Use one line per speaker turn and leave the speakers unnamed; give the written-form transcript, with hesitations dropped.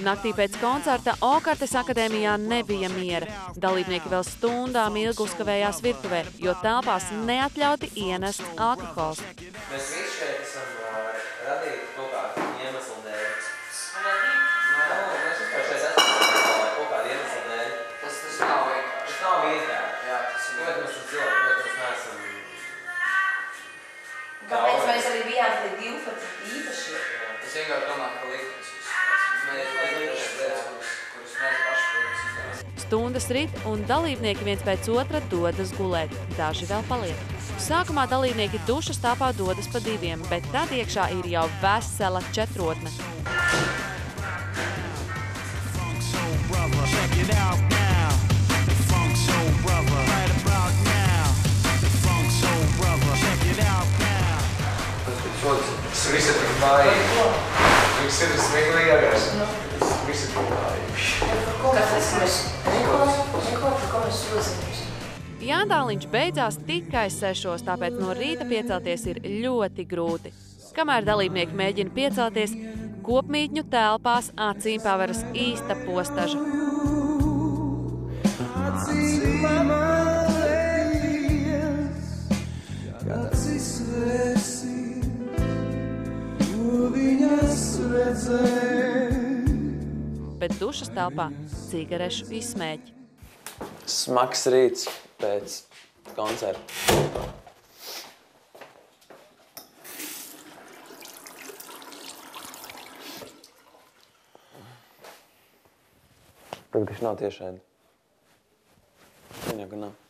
Naktī pēc koncerta Okartes akadēmijā nebija miera. Dalībnieki vēl stundām ilgi uzkavējās virtuvē, jo telpās neatļauti ienest alkohols.
Mēs visi šeit esam radīti kaut kādu iemeslu dēļ. Mēs vispār šeit esam kaut kādu iemeslu dēļ.
Tas nav vienkārši.
Tas nav vienkārši.
Jā, tas ir
Kāpēc mēs esam cilvēki, kāpēc mēs neesam...
Kāpēc mēs arī bijām tie 12 īpašie?
Es vienkārši domāju, ka likums kuras mēs paši, protams,
Stundas rit un dalībnieki viens pēc otra dodas gulēt. Daži vēl paliek. Sākumā dalībnieki dušas tāpā dodas pa 2, bet tad iekšā ir jau vesela 4.
Tas viss ir tik mājīgi. Viss ir smieklīgākais. Viss ir tik mājīgi.
Kāpēc mēs neko, par ko mēs sozīmies?
Jāndāliņš beidzās tikai 6, tāpēc no rīta piecelties ir ļoti grūti. Kamēr dalībnieki mēģina piecelties, kopmītņu telpās acīm paveras īsta postaža. Bet dušas telpā cigarešu izsmēķi.
Smags rīts pēc koncerta. Tagad viņš nav tiešādi. Viņa, ka nav.